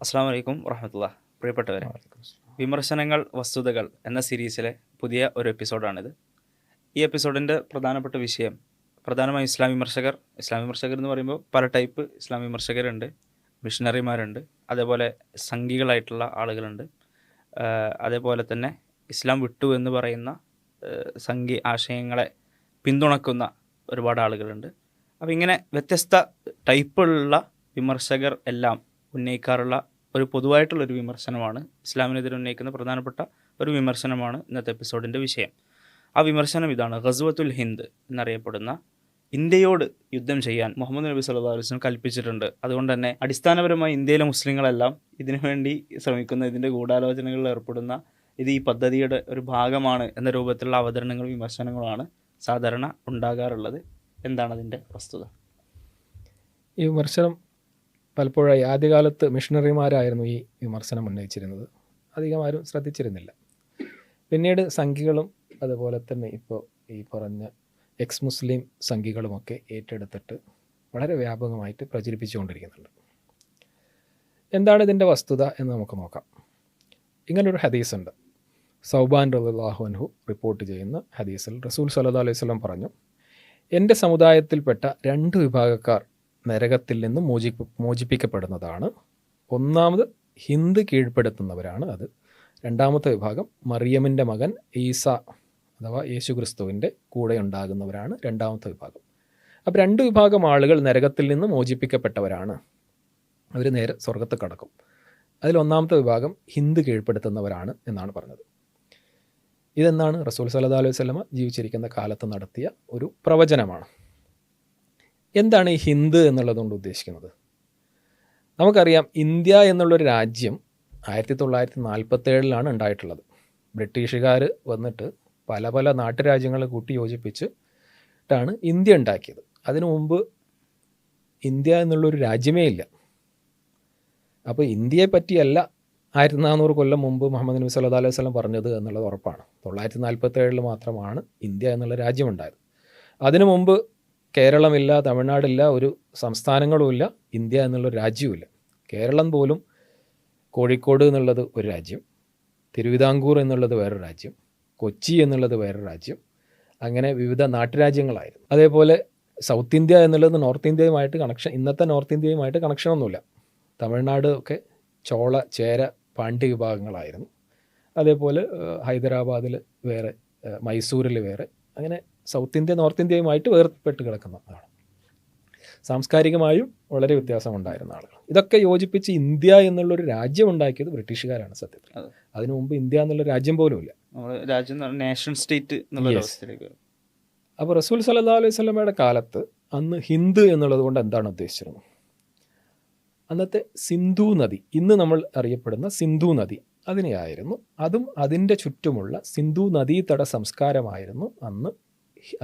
അസ്സാം വലൈക്കും വറഹമത്തുള്ള. പ്രിയപ്പെട്ടവരെ, വിമർശനങ്ങൾ വസ്തുതകൾ എന്ന സീരീസിലെ പുതിയ ഒരു എപ്പിസോഡാണിത്. ഈ എപ്പിസോഡിൻ്റെ പ്രധാനപ്പെട്ട വിഷയം പ്രധാനമായും ഇസ്ലാം വിമർശകർ എന്ന് പറയുമ്പോൾ പല ടൈപ്പ് ഇസ്ലാം വിമർശകരുണ്ട്. മിഷണറിമാരുണ്ട്, അതേപോലെ സംഘികളായിട്ടുള്ള ആളുകളുണ്ട്, അതേപോലെ തന്നെ ഇസ്ലാം വിട്ടു എന്ന് പറയുന്ന സംഘി ആശയങ്ങളെ പിന്തുണക്കുന്ന ഒരുപാട് ആളുകളുണ്ട്. അപ്പോൾ ഇങ്ങനെ വ്യത്യസ്ത ടൈപ്പുള്ള വിമർശകർ എല്ലാം ഉന്നയിക്കാറുള്ള ഒരു പൊതുവായിട്ടുള്ളൊരു വിമർശനമാണ്, ഇസ്ലാമിനെതിരെ ഉന്നയിക്കുന്ന പ്രധാനപ്പെട്ട ഒരു വിമർശനമാണ് ഇന്നത്തെ എപ്പിസോഡിൻ്റെ വിഷയം. ആ വിമർശനം ഇതാണ്: ഗസ്വത്തുൽ ഹിന്ദ് എന്നറിയപ്പെടുന്ന ഇന്ത്യയോട് യുദ്ധം ചെയ്യാൻ മുഹമ്മദ് നബി സല്ലല്ലാഹു അലൈഹി വസല്ലം കൽപ്പിച്ചിട്ടുണ്ട്. അതുകൊണ്ട് തന്നെ അടിസ്ഥാനപരമായി ഇന്ത്യയിലെ മുസ്ലിങ്ങളെല്ലാം ഇതിനുവേണ്ടി ശ്രമിക്കുന്ന, ഇതിൻ്റെ ഗൂഢാലോചനകളിൽ ഏർപ്പെടുന്ന, ഇത് ഈ പദ്ധതിയുടെ ഒരു ഭാഗമാണ് എന്ന രൂപത്തിലുള്ള അവതരണങ്ങളും വിമർശനങ്ങളുമാണ് സാധാരണ ഉണ്ടാകാറുള്ളത്. എന്താണ് അതിൻ്റെ വസ്തുത? ഈ വിമർശനം പലപ്പോഴായി ആദ്യകാലത്ത് മിഷണറിമാരായിരുന്നു ഈ വിമർശനം ഉന്നയിച്ചിരുന്നത്. അധികം ആരും ശ്രദ്ധിച്ചിരുന്നില്ല. പിന്നീട് സംഘികളും അതുപോലെ തന്നെ ഇപ്പോൾ ഈ പറഞ്ഞ എക്സ് മുസ്ലിം സംഘികളുമൊക്കെ ഏറ്റെടുത്തിട്ട് വളരെ വ്യാപകമായിട്ട് പ്രചരിപ്പിച്ചുകൊണ്ടിരിക്കുന്നുണ്ട്. എന്താണ് ഇതിൻ്റെ വസ്തുത എന്ന് നമുക്ക് നോക്കാം. ഇങ്ങനൊരു ഹദീസുണ്ട്. സൗബാൻ റളിയല്ലാഹു അൻഹു റിപ്പോർട്ട് ചെയ്യുന്ന ഹദീസിൽ റസൂൽ സല്ലല്ലാഹു അലൈഹി വസല്ലം പറഞ്ഞു, എൻ്റെ സമുദായത്തിൽപ്പെട്ട 2 വിഭാഗക്കാർ നരകത്തിൽ നിന്ന് മോചിപ്പിക്കപ്പെടുന്നതാണ്. ഒന്നാമത് ഹിന്ദ് കീഴ്പ്പെടുത്തുന്നവരാണ് അത്. രണ്ടാമത്തെ വിഭാഗം മറിയമിൻ്റെ മകൻ ഈസ അഥവാ യേശു ക്രിസ്തുവിൻ്റെ കൂടെ ഉണ്ടാകുന്നവരാണ് രണ്ടാമത്തെ വിഭാഗം. അപ്പോൾ 2 വിഭാഗം ആളുകൾ നരകത്തിൽ നിന്ന് മോചിപ്പിക്കപ്പെട്ടവരാണ്. അവർ നേരെ സ്വർഗത്ത് കടക്കും. അതിൽ ഒന്നാമത്തെ വിഭാഗം ഹിന്ദ് കീഴ്പ്പെടുത്തുന്നവരാണ് എന്നാണ് പറഞ്ഞത്. ഇതെന്നാണ് റസൂൽ സല്ലല്ലാഹു അലൈഹി വസല്ലം ജീവിച്ചിരിക്കുന്ന കാലത്ത് നടത്തിയ ഒരു പ്രവചനമാണ്. എന്താണ് ഈ ഹിന്ദ് എന്നുള്ളതുകൊണ്ട് ഉദ്ദേശിക്കുന്നത്? നമുക്കറിയാം, ഇന്ത്യ എന്നുള്ളൊരു രാജ്യം 1947 ഉണ്ടായിട്ടുള്ളത്. ബ്രിട്ടീഷുകാർ വന്നിട്ട് പല പല നാട്ടുരാജ്യങ്ങളെ കൂട്ടി യോജിപ്പിച്ചിട്ടാണ് ഇന്ത്യ ഉണ്ടാക്കിയത്. അതിനു മുമ്പ് ഇന്ത്യ എന്നുള്ളൊരു രാജ്യമേ ഇല്ല. അപ്പോൾ ഇന്ത്യയെ പറ്റിയല്ല 1400 കൊല്ലം മുമ്പ് മുഹമ്മദ് നബി സല്ലല്ലാഹു അലൈഹി വസല്ലം പറഞ്ഞത് എന്നുള്ളത് ഉറപ്പാണ്. 1947 മാത്രമാണ് ഇന്ത്യ എന്നുള്ള രാജ്യമുണ്ടായത്. അതിനു മുമ്പ് കേരളമില്ല, തമിഴ്നാടില്ല, ഒരു സംസ്ഥാനങ്ങളുമില്ല, ഇന്ത്യ എന്നുള്ള രാജ്യവുമില്ല. കേരളം പോലും കോഴിക്കോട് എന്നുള്ളത് ഒരു രാജ്യം, തിരുവിതാംകൂർ എന്നുള്ളത് വേറൊരു രാജ്യം, കൊച്ചി എന്നുള്ളത് വേറൊരു രാജ്യം, അങ്ങനെ വിവിധ നാട്ടുരാജ്യങ്ങളായിരുന്നു. അതേപോലെ സൗത്ത് ഇന്ത്യ എന്നുള്ളത് നോർത്ത് ഇന്ത്യയുമായിട്ട് ഇന്നത്തെ നോർത്ത് ഇന്ത്യയുമായിട്ട് കണക്ഷനൊന്നുമില്ല. തമിഴ്നാട് ഒക്കെ ചോള, ചേര, പാണ്ഡ്യ വിഭാഗങ്ങളായിരുന്നു. അതേപോലെ ഹൈദരാബാദിൽ വേറെ, മൈസൂരിൽ വേറെ, അങ്ങനെ സൗത്ത് ഇന്ത്യ നോർത്ത് ഇന്ത്യയുമായിട്ട് വേർപെട്ട് കിടക്കുന്നതാണ്. സാംസ്കാരികമായും വളരെ വ്യത്യാസമുണ്ടായിരുന്ന ആളുകൾ. ഇതൊക്കെ യോജിപ്പിച്ച് ഇന്ത്യ എന്നുള്ളൊരു രാജ്യം ഉണ്ടാക്കിയത് ബ്രിട്ടീഷുകാരാണ് സത്യത്തിൽ. അതിനു മുമ്പ് ഇന്ത്യ എന്നുള്ള രാജ്യം പോലും ഇല്ല. നേഷൻ സ്റ്റേറ്റ് എന്നുള്ള. അപ്പോൾ റസൂൽ സല്ലല്ലാഹു അലൈഹി വസല്ലമയുടെ കാലത്ത് അന്ന് ഹിന്ദ് എന്നുള്ളത് കൊണ്ട് എന്താണ് ഉദ്ദേശിച്ചിരുന്നത്? അന്നത്തെ സിന്ധു നദി, ഇന്ന് നമ്മൾ അറിയപ്പെടുന്ന സിന്ധു നദി, അതിനെയായിരുന്നു, അതും അതിൻ്റെ ചുറ്റുമുള്ള സിന്ധു നദീതട സംസ്കാരമായിരുന്നു അന്ന്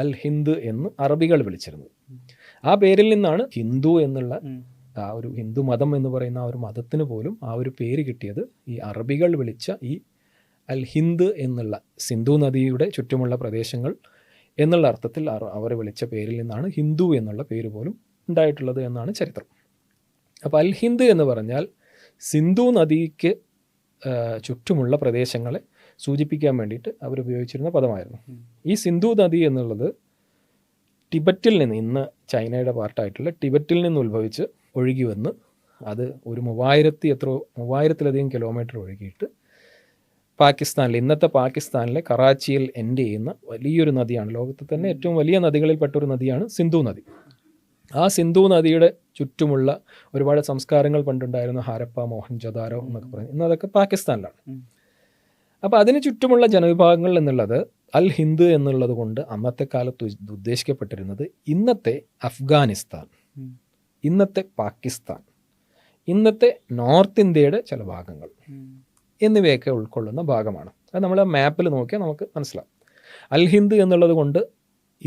അൽ ഹിന്ദ് എന്ന് അറബികൾ വിളിച്ചിരുന്നത്. ആ പേരിൽ നിന്നാണ് ഹിന്ദു എന്നുള്ള ആ ഒരു ഹിന്ദു മതം എന്ന് പറയുന്ന ആ ഒരു മതത്തിന് പോലും ആ ഒരു പേര് കിട്ടിയത്. ഈ അറബികൾ വിളിച്ച ഈ അൽ ഹിന്ദ് എന്നുള്ള സിന്ധു നദിയുടെ ചുറ്റുമുള്ള പ്രദേശങ്ങൾ എന്നുള്ള അർത്ഥത്തിൽ അവർ വിളിച്ച പേരിൽ നിന്നാണ് ഹിന്ദു എന്നുള്ള പേര് പോലും ഉണ്ടായിട്ടുള്ളത് എന്നാണ് ചരിത്രം. അപ്പോൾ അൽ ഹിന്ദ് എന്ന് പറഞ്ഞാൽ സിന്ധു നദിക്ക് ചുറ്റുമുള്ള പ്രദേശങ്ങളെ സൂചിപ്പിക്കാൻ വേണ്ടിയിട്ട് അവരുപയോഗിച്ചിരുന്ന പദമായിരുന്നു. ഈ സിന്ധു നദി എന്നുള്ളത് ടിബറ്റിൽ നിന്ന്, ഇന്ന് ചൈനയുടെ പാർട്ടായിട്ടുള്ള ടിബറ്റിൽ നിന്ന് ഉത്ഭവിച്ച് ഒഴുകി വന്ന് അത് ഒരു 3000-ലധികം കിലോമീറ്റർ ഒഴുകിയിട്ട് പാകിസ്ഥാനിൽ, ഇന്നത്തെ പാകിസ്ഥാനിലെ കറാച്ചിയിൽ എൻഡ് ചെയ്യുന്ന വലിയൊരു നദിയാണ്. ലോകത്തെ തന്നെ ഏറ്റവും വലിയ നദികളിൽപ്പെട്ടൊരു നദിയാണ് സിന്ധു നദി. ആ സിന്ധു നദിയുടെ ചുറ്റുമുള്ള ഒരുപാട് സംസ്കാരങ്ങൾ പണ്ടുണ്ടായിരുന്നു. ഹാരപ്പ, മോഹൻജൊദാരോ എന്നൊക്കെ പറയും. ഇന്ന് അതൊക്കെ പാകിസ്ഥാനിലാണ്. അപ്പോൾ അതിന് ചുറ്റുമുള്ള ജനവിഭാഗങ്ങൾ എന്നുള്ളത് അൽ ഹിന്ദ് എന്നുള്ളത് കൊണ്ട് അന്നത്തെ കാലത്ത് ഉദ്ദേശിക്കപ്പെട്ടിരുന്നത് ഇന്നത്തെ അഫ്ഗാനിസ്ഥാൻ, ഇന്നത്തെ പാകിസ്ഥാൻ, ഇന്നത്തെ നോർത്ത് ഇന്ത്യയുടെ ചില ഭാഗങ്ങൾ എന്നിവയൊക്കെ ഉൾക്കൊള്ളുന്ന ഭാഗമാണ്. അത് നമ്മൾ ആ മാപ്പിൽ നോക്കിയാൽ നമുക്ക് മനസ്സിലാവും. അൽ ഹിന്ദ് എന്നുള്ളത് കൊണ്ട്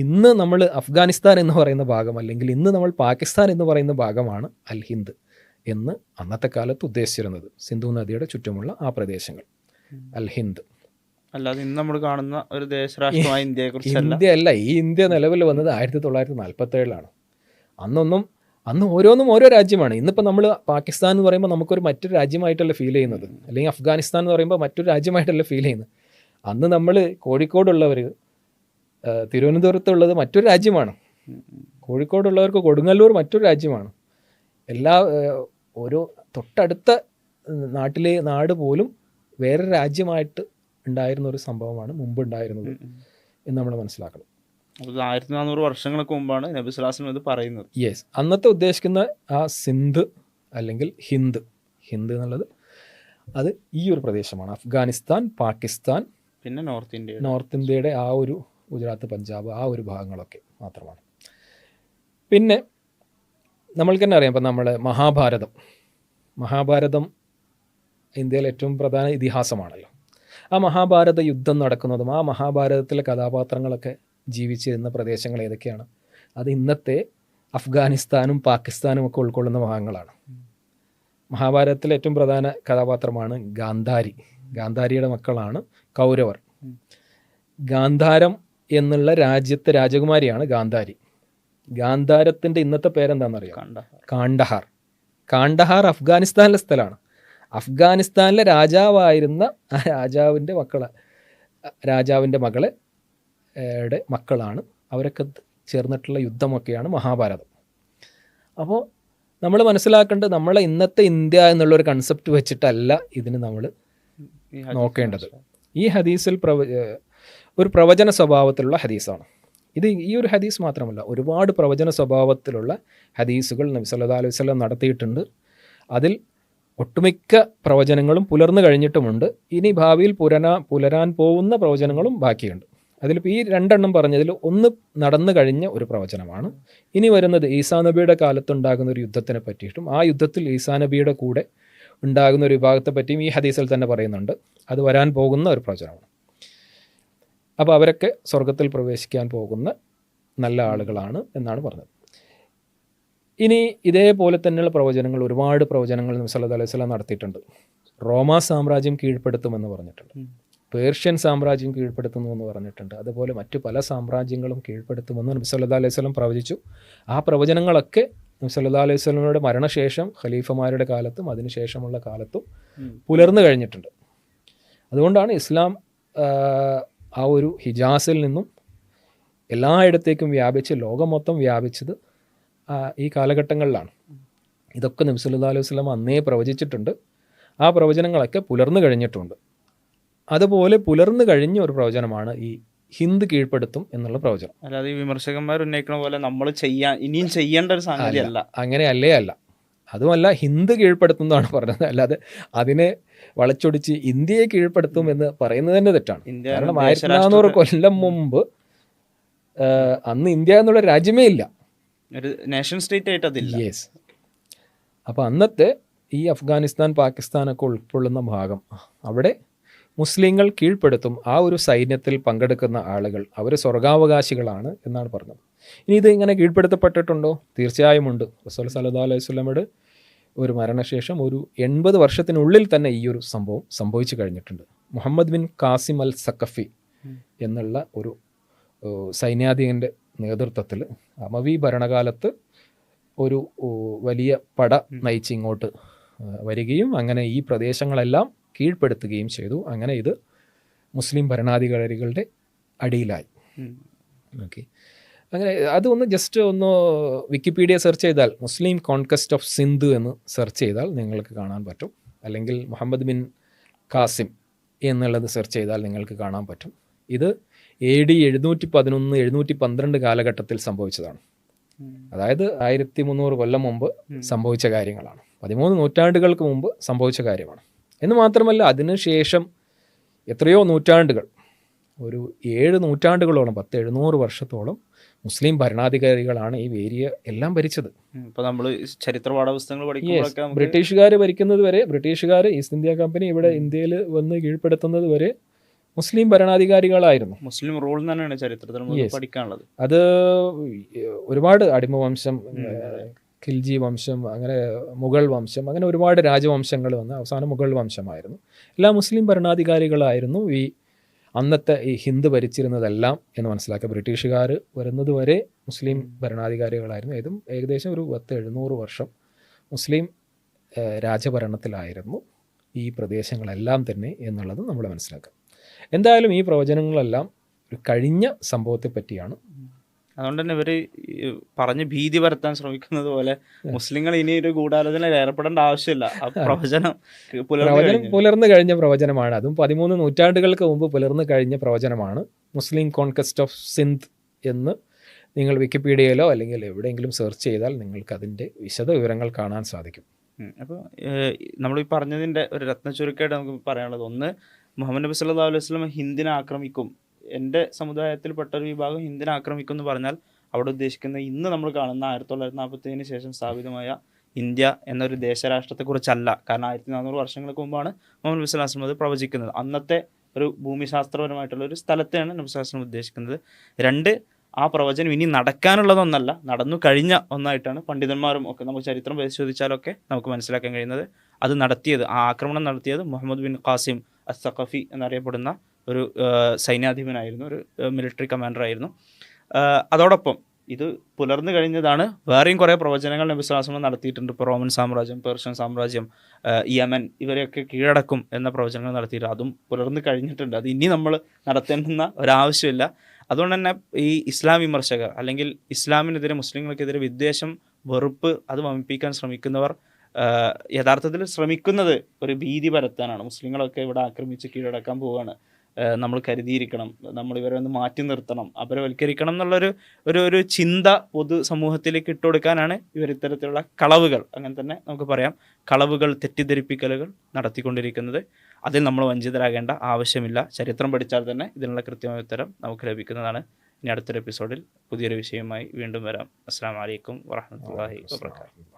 ഇന്ന് നമ്മൾ അഫ്ഗാനിസ്ഥാൻ എന്ന് പറയുന്ന ഭാഗം, അല്ലെങ്കിൽ ഇന്ന് നമ്മൾ പാകിസ്ഥാൻ എന്ന് പറയുന്ന ഭാഗമാണ് അൽ ഹിന്ദ് എന്ന് അന്നത്തെ കാലത്ത് ഉദ്ദേശിച്ചിരുന്നത്. സിന്ധു നദിയുടെ ചുറ്റുമുള്ള ആ പ്രദേശങ്ങൾ അൽ ഹിന്ദ്. അല്ലാതെ ഇന്ന് നമ്മൾ കാണുന്ന ഒരു ദേശരാഷ്ട്രമായ ഇന്ത്യ അല്ല. ഈ ഇന്ത്യ നിലവിൽ വന്നത് 1947 അന്നൊന്നും അന്ന് ഓരോന്നും ഓരോ രാജ്യമാണ്. ഇന്നിപ്പോൾ നമ്മൾ പാകിസ്ഥാൻ എന്ന് പറയുമ്പോൾ നമുക്കൊരു മറ്റൊരു രാജ്യമായിട്ടല്ല ഫീൽ ചെയ്യുന്നത്, അല്ലെങ്കിൽ അഫ്ഗാനിസ്ഥാൻ എന്ന് പറയുമ്പോൾ മറ്റൊരു രാജ്യമായിട്ടല്ല ഫീൽ ചെയ്യുന്നത്. അന്ന് നമ്മൾ കോഴിക്കോടുള്ളവർ തിരുവനന്തപുരത്തുള്ളത് മറ്റൊരു രാജ്യമാണ്, കോഴിക്കോടുള്ളവർക്ക് കൊടുങ്ങല്ലൂർ മറ്റൊരു രാജ്യമാണ്. ഓരോ തൊട്ടടുത്ത നാട് പോലും വേറെ രാജ്യമായിട്ട് ഉണ്ടായിരുന്ന ഒരു സംഭവമാണ് മുമ്പ് ഉണ്ടായിരുന്നത് എന്ന് നമ്മൾ മനസ്സിലാക്കണം. 1400 വർഷങ്ങൾക്ക് മുമ്പാണ് നബി സ്വല്ലല്ലാഹു അലൈഹി വസല്ലം ഇത് പറയുന്നത്. യെസ്, അന്നത്തെ ഉദ്ദേശിക്കുന്ന ആ സിന്ധ് അല്ലെങ്കിൽ ഹിന്ദ് എന്നുള്ളത് അത് ഈ ഒരു പ്രദേശമാണ്. അഫ്ഗാനിസ്ഥാൻ, പാകിസ്ഥാൻ, പിന്നെ നോർത്ത് ഇന്ത്യയുടെ ആ ഒരു ഗുജറാത്ത്, പഞ്ചാബ്, ആ ഒരു ഭാഗങ്ങളൊക്കെ മാത്രമാണ്. പിന്നെ നമ്മൾക്ക് തന്നെ അറിയാം, ഇപ്പം നമ്മൾ മഹാഭാരതം ഇന്ത്യയിലെ ഏറ്റവും പ്രധാന ഇതിഹാസമാണല്ലോ. ആ മഹാഭാരത യുദ്ധം നടക്കുന്നതും ആ മഹാഭാരതത്തിലെ കഥാപാത്രങ്ങളൊക്കെ ജീവിച്ചിരുന്ന പ്രദേശങ്ങൾ ഏതൊക്കെയാണ്? അത് ഇന്നത്തെ അഫ്ഗാനിസ്ഥാനും പാകിസ്ഥാനും ഒക്കെ ഉൾക്കൊള്ളുന്ന ഭാഗങ്ങളാണ്. മഹാഭാരതത്തിലെ ഏറ്റവും പ്രധാന കഥാപാത്രമാണ് ഗാന്ധാരിയുടെ മക്കളാണ് കൗരവർ. ഗാന്ധാരം എന്നുള്ള രാജ്യത്തെ രാജകുമാരിയാണ് ഗാന്ധാരത്തിൻ്റെ ഇന്നത്തെ പേരെന്താണെന്നറിയാം? കാണ്ഡഹാർ അഫ്ഗാനിസ്ഥാനിലെ സ്ഥലമാണ്. അഫ്ഗാനിസ്ഥാനിലെ രാജാവായിരുന്ന ആ രാജാവിൻ്റെ മക്കളാണ് അവരൊക്കെ ചേർന്നിട്ടുള്ള യുദ്ധമൊക്കെയാണ് മഹാഭാരതം. അപ്പോൾ നമ്മൾ മനസ്സിലാക്കേണ്ടത്, നമ്മളെ ഇന്നത്തെ ഇന്ത്യ എന്നുള്ളൊരു കൺസെപ്റ്റ് വെച്ചിട്ടല്ല ഇതിന് നമ്മൾ നോക്കേണ്ടത്. ഈ ഹദീസിൽ ഒരു പ്രവചന സ്വഭാവത്തിലുള്ള ഹദീസാണ് ഇത്. ഈ ഒരു ഹദീസ് മാത്രമല്ല, ഒരുപാട് പ്രവചന സ്വഭാവത്തിലുള്ള ഹദീസുകൾ നബി സല്ലല്ലാഹു അലൈഹി വസല്ലം നടത്തിയിട്ടുണ്ട്. അതിൽ ഒട്ടുമിക്ക പ്രവചനങ്ങളും പുലർന്നു കഴിഞ്ഞിട്ടുമുണ്ട്. ഇനി ഭാവിയിൽ പുലരാൻ പോകുന്ന പ്രവചനങ്ങളും ബാക്കിയുണ്ട്. അതിലിപ്പോൾ ഈ 2 എണ്ണം പറഞ്ഞതിൽ ഒന്ന് നടന്നു കഴിഞ്ഞ ഒരു പ്രവചനമാണ്. ഇനി വരുന്നത് ഈസാ നബിയുടെ കാലത്തുണ്ടാകുന്ന ഒരു യുദ്ധത്തിനെ പറ്റിയിട്ടും ആ യുദ്ധത്തിൽ ഈസാ നബിയുടെ കൂടെ ഉണ്ടാകുന്ന ഒരു വിഭാഗത്തെ പറ്റിയും ഈ ഹദീസിൽ തന്നെ പറയുന്നുണ്ട്. അത് വരാൻ പോകുന്ന ഒരു പ്രവചനമാണ്. അപ്പോൾ അവരൊക്കെ സ്വർഗത്തിൽ പ്രവേശിക്കാൻ പോകുന്ന നല്ല ആളുകളാണ് എന്നാണ് പറഞ്ഞത്. ഇനി ഇതേപോലെ തന്നെയുള്ള പ്രവചനങ്ങൾ, ഒരുപാട് പ്രവചനങ്ങൾ നബി സല്ലല്ലാഹു അലൈഹി വസല്ലം നടത്തിയിട്ടുണ്ട്. റോമാ സാമ്രാജ്യം കീഴ്പ്പെടുത്തുമെന്ന് പറഞ്ഞിട്ടുണ്ട്, പേർഷ്യൻ സാമ്രാജ്യം കീഴ്പ്പെടുത്തുമെന്ന് പറഞ്ഞിട്ടുണ്ട്, അതുപോലെ മറ്റു പല സാമ്രാജ്യങ്ങളും കീഴ്പ്പെടുത്തുമെന്ന് നബി സല്ലല്ലാഹു അലൈഹി വസല്ലം പ്രവചിച്ചു. ആ പ്രവചനങ്ങളൊക്കെ നബി സല്ലല്ലാഹു അലൈഹി വസല്ലമയുടെ മരണശേഷം ഖലീഫമാരുടെ കാലത്തും അതിനുശേഷമുള്ള കാലത്തും പുലർന്നു കഴിഞ്ഞിട്ടുണ്ട്. അതുകൊണ്ടാണ് ഇസ്ലാം ആ ഒരു ഹിജാസിൽ നിന്നും എല്ലായിടത്തേക്കും വ്യാപിച്ച് ലോകം മൊത്തം വ്യാപിച്ചത് ഈ കാലഘട്ടങ്ങളിലാണ്. ഇതൊക്കെ നബി സല്ലല്ലാഹു അലൈഹി വസല്ലം അന്നേ പ്രവചിച്ചിട്ടുണ്ട്. ആ പ്രവചനങ്ങളൊക്കെ പുലർന്നു കഴിഞ്ഞിട്ടുണ്ട്. അതുപോലെ പുലർന്നു കഴിഞ്ഞ ഒരു പ്രവചനമാണ് ഈ ഹിന്ദ് കീഴ്പ്പെടുത്തും എന്നുള്ള പ്രവചനം. അല്ലാതെ ഈ വിമർശകന്മാർ ഉന്നയിക്കുന്ന പോലെ നമ്മൾ ഇനിയും ചെയ്യേണ്ട ഒരു സംഗതി അല്ല, അല്ല. അതുമല്ല, ഹിന്ദ് കീഴ്പ്പെടുത്തുന്നതാണ് പറഞ്ഞത്, അല്ലാതെ അതിനെ വളച്ചൊടിച്ച് ഇന്ത്യയെ കീഴ്പ്പെടുത്തും എന്ന് പറയുന്നത് തന്നെ തെറ്റാണ്. കാരണം 1400 കൊല്ലം മുമ്പ് അന്ന് ഇന്ത്യ എന്നുള്ള രാജ്യമേ ഇല്ല, ഒരു നേഷൻ സ്റ്റേറ്റ് ആയിട്ട് അതില്ല. യെസ്. അപ്പോൾ അന്നത്തെ ഈ അഫ്ഗാനിസ്ഥാൻ, പാകിസ്ഥാനൊക്കെ ഉൾക്കൊള്ളുന്ന ഭാഗം, അവിടെ മുസ്ലിങ്ങൾ കീഴ്പ്പെടുത്തും. ആ ഒരു സൈന്യത്തിൽ പങ്കെടുക്കുന്ന ആളുകൾ അവർ സ്വർഗാവകാശികളാണ് എന്നാണ് പറഞ്ഞത്. ഇനി ഇത് ഇങ്ങനെ കീഴ്പ്പെടുത്തപ്പെട്ടിട്ടുണ്ടോ? തീർച്ചയായും ഉണ്ട്. റസൂൽ സല്ലല്ലാഹു അലൈഹി വസല്ലമയുടെ ഒരു മരണശേഷം ഒരു 80 വർഷത്തിനുള്ളിൽ തന്നെ ഈ ഒരു സംഭവം സംഭവിച്ചു കഴിഞ്ഞിട്ടുണ്ട്. മുഹമ്മദ് ബിൻ കാസിം അൽ സഖഫി എന്നുള്ള ഒരു സൈന്യാധിപൻ്റെ നേതൃത്വത്തിൽ അമവി ഭരണകാലത്ത് ഒരു വലിയ പട നയിച്ച് ഇങ്ങോട്ട് വരികയും അങ്ങനെ ഈ പ്രദേശങ്ങളെല്ലാം കീഴ്പ്പെടുത്തുകയും ചെയ്തു. അങ്ങനെ ഇത് മുസ്ലിം ഭരണാധികാരികളുടെ അടിയിലായി. ഓക്കെ, അങ്ങനെ അതൊന്ന് ജസ്റ്റ് ഒന്ന് വിക്കിപീഡിയ സെർച്ച് ചെയ്താൽ മുസ്ലിം കോൺക്വസ്റ്റ് ഓഫ് സിന്ധ് എന്ന് സെർച്ച് ചെയ്താൽ നിങ്ങൾക്ക് കാണാൻ പറ്റും. അല്ലെങ്കിൽ മുഹമ്മദ് ബിൻ കാസിം എന്നുള്ളത് സെർച്ച് ചെയ്താൽ നിങ്ങൾക്ക് കാണാൻ പറ്റും. ഇത് AD 711, 712 കാലഘട്ടത്തിൽ സംഭവിച്ചതാണ്. അതായത് 1300 കൊല്ലം മുമ്പ് സംഭവിച്ച കാര്യങ്ങളാണ്. 13 നൂറ്റാണ്ടുകൾക്ക് മുമ്പ് സംഭവിച്ച കാര്യമാണ്. എന്ന് മാത്രമല്ല, അതിനുശേഷം എത്രയോ നൂറ്റാണ്ടുകൾ, ഒരു 7 നൂറ്റാണ്ടുകളോളം, 700 വർഷത്തോളം മുസ്ലിം ഭരണാധികാരികളാണ് ഈ ഏരിയ എല്ലാം ഭരിച്ചത്. ഇപ്പോൾ നമ്മൾ ചരിത്ര പാഠപുസ്തകങ്ങൾ പഠിക്കുമ്പോഴൊക്കെ ബ്രിട്ടീഷുകാർ ഭരിക്കുന്നത് വരെ, ബ്രിട്ടീഷുകാർ ഈസ്റ്റ് ഇന്ത്യ കമ്പനി ഇവിടെ ഇന്ത്യയിൽ വന്ന് കീഴ്പ്പെടുത്തുന്നത് വരെ മുസ്ലിം ഭരണാധികാരികളായിരുന്നു. മുസ്ലിം റൂൾ തന്നെയാണ് ചരിത്രത്തിൽ പഠിക്കാനുള്ളത്. അത് ഒരുപാട് അടിമവംശം, ഖിൽജി വംശം, അങ്ങനെ മുഗൾ വംശം, അങ്ങനെ ഒരുപാട് രാജവംശങ്ങൾ വന്ന് അവസാനം മുഗൾ വംശമായിരുന്നു. എല്ലാ മുസ്ലിം ഭരണാധികാരികളായിരുന്നു ഈ അന്നത്തെ ഈ ഹിന്ദ് ഭരിച്ചിരുന്നതെല്ലാം എന്ന് മനസ്സിലാക്കുക. ബ്രിട്ടീഷുകാർ വരുന്നത് വരെ മുസ്ലിം ഭരണാധികാരികളായിരുന്നു. ഏകദേശം ഒരു 700 വർഷം മുസ്ലിം രാജഭരണത്തിലായിരുന്നു ഈ പ്രദേശങ്ങളെല്ലാം തന്നെ എന്നുള്ളത് നമ്മൾ മനസ്സിലാക്കുക. എന്തായാലും ഈ പ്രവചനങ്ങളെല്ലാം ഒരു കഴിഞ്ഞ സംഭവത്തെ പറ്റിയാണ്. അതുകൊണ്ട് തന്നെ ഇവർ പറഞ്ഞ് ഭീതി പരത്താൻ ശ്രമിക്കുന്നത് പോലെ മുസ്ലിങ്ങൾ ഇനി ഒരു ഗൂഢാലോചനയിൽ ഏർപ്പെടേണ്ട ആവശ്യമില്ല. ആ പ്രവചനം പുലർന്നു കഴിഞ്ഞ പ്രവചനമാണ്. അതും 13 നൂറ്റാണ്ടുകൾക്ക് മുമ്പ് പുലർന്നു കഴിഞ്ഞ പ്രവചനമാണ്. മുസ്ലിം കോൺക്വസ്റ്റ് ഓഫ് സിന്ധ് എന്ന് നിങ്ങൾ വിക്കിപീഡിയയിലോ അല്ലെങ്കിൽ എവിടെയെങ്കിലും സെർച്ച് ചെയ്താൽ നിങ്ങൾക്ക് അതിൻ്റെ വിശദ വിവരങ്ങൾ കാണാൻ സാധിക്കും. അപ്പോൾ നമ്മൾ ഈ പറഞ്ഞതിൻ്റെ ഒരു രത്നച്ചുരുക്കമായിട്ട് നമുക്ക് പറയാനുള്ളത്, ഒന്ന്, മുഹമ്മദ് നബി സല്ലല്ലാഹു അലൈഹി വസല്ലം ഹിന്ദിനെ ആക്രമിക്കും, എൻ്റെ സമുദായത്തിൽപ്പെട്ട ഒരു വിഭാഗം ഹിന്ദിനെ ആക്രമിക്കും എന്ന് പറഞ്ഞാൽ അവിടെ ഉദ്ദേശിക്കുന്നത് ഇന്ന് നമ്മൾ കാണുന്ന 1947 ശേഷം സ്ഥാപിതമായ ഇന്ത്യ എന്നൊരു ദേശരാഷ്ട്രത്തെക്കുറിച്ചല്ല. കാരണം 1400 വർഷങ്ങൾക്ക് മുമ്പാണ് മുഹമ്മദ് നബി സ്വല്ലല്ലാഹു അലൈഹി വസല്ലം അത് പ്രവചിക്കുന്നത്. അന്നത്തെ ഒരു ഭൂമിശാസ്ത്രപരമായിട്ടുള്ള ഒരു സ്ഥലത്തെയാണ് നബി സ്വല്ലല്ലാഹു അലൈഹി വസല്ലം ഉദ്ദേശിക്കുന്നത്. രണ്ട്, ആ പ്രവചനം ഇനി നടക്കാനുള്ളതൊന്നല്ല, നടന്നു കഴിഞ്ഞ ഒന്നായിട്ടാണ് പണ്ഡിതന്മാരും ഒക്കെ നമുക്ക് ചരിത്രം പരിശോധിച്ചാലൊക്കെ നമുക്ക് മനസ്സിലാക്കാൻ കഴിയുന്നത്. അത് നടത്തിയത്, ആ ആക്രമണം നടത്തിയത് മുഹമ്മദ് ബിൻ ഖാസിം അസ്സഖഫി എന്നറിയപ്പെടുന്ന ഒരു സൈന്യാധിപനായിരുന്നു, ഒരു മിലിറ്ററി കമാൻഡറായിരുന്നു. അതോടൊപ്പം ഇത് പുലർന്നു കഴിഞ്ഞതാണ്. വേറെയും കുറേ പ്രവചനങ്ങൾ നബി സ്വല്ലല്ലാഹു അലൈഹി വസല്ലം നടത്തിയിട്ടുണ്ട്. ഇപ്പോൾ റോമൻ സാമ്രാജ്യം, പേർഷ്യൻ സാമ്രാജ്യം, യമൻ ഇവരെയൊക്കെ കീഴടക്കും എന്ന പ്രവചനങ്ങൾ നടത്തിയിട്ട് അതും പുലർന്നു കഴിഞ്ഞിട്ടുണ്ട്. അത് ഇനി നമ്മൾ നടത്തേണ്ടുന്ന ഒരാവശ്യമില്ല. അതുകൊണ്ട് തന്നെ ഈ ഇസ്ലാം വിമർശകർ അല്ലെങ്കിൽ ഇസ്ലാമിനെതിരെ, മുസ്ലിങ്ങൾക്കെതിരെ വിദ്വേഷം, വെറുപ്പ് അത് വമിപ്പിക്കാൻ ശ്രമിക്കുന്നവർ യഥാർത്ഥത്തിൽ ശ്രമിക്കുന്നത് ഒരു ഭീതി പരത്താനാണ്. മുസ്ലിങ്ങളൊക്കെ ഇവിടെ ആക്രമിച്ച് കീഴടക്കാൻ പോവുകയാണ്, നമ്മൾ കരുതിയിരിക്കണം, നമ്മൾ ഇവരെ ഒന്ന് മാറ്റി നിർത്തണം, അപരവൽക്കരിക്കണം എന്നുള്ളൊരു ഒരു ചിന്ത പൊതു സമൂഹത്തിലേക്ക് ഇട്ടുകൊടുക്കാനാണ് ഇവർ ഇത്തരത്തിലുള്ള കളവുകൾ, അങ്ങനെ തന്നെ നമുക്ക് പറയാം, കളവുകൾ, തെറ്റിദ്ധരിപ്പിക്കലുകൾ നടത്തിക്കൊണ്ടിരിക്കുന്നത്. അതിൽ നമ്മൾ വഞ്ചിതരാകേണ്ട ആവശ്യമില്ല. ചരിത്രം പഠിച്ചാൽ തന്നെ ഇതിനുള്ള കൃത്യമായ ഉത്തരം നമുക്ക് ലഭിക്കുന്നതാണ്. ഇനി അടുത്തൊരു എപ്പിസോഡിൽ പുതിയൊരു വിഷയവുമായി വീണ്ടും വരാം. അസ്സലാമു അലൈക്കും വറഹ്മത്തുള്ളാഹി വബറകാതുഹു.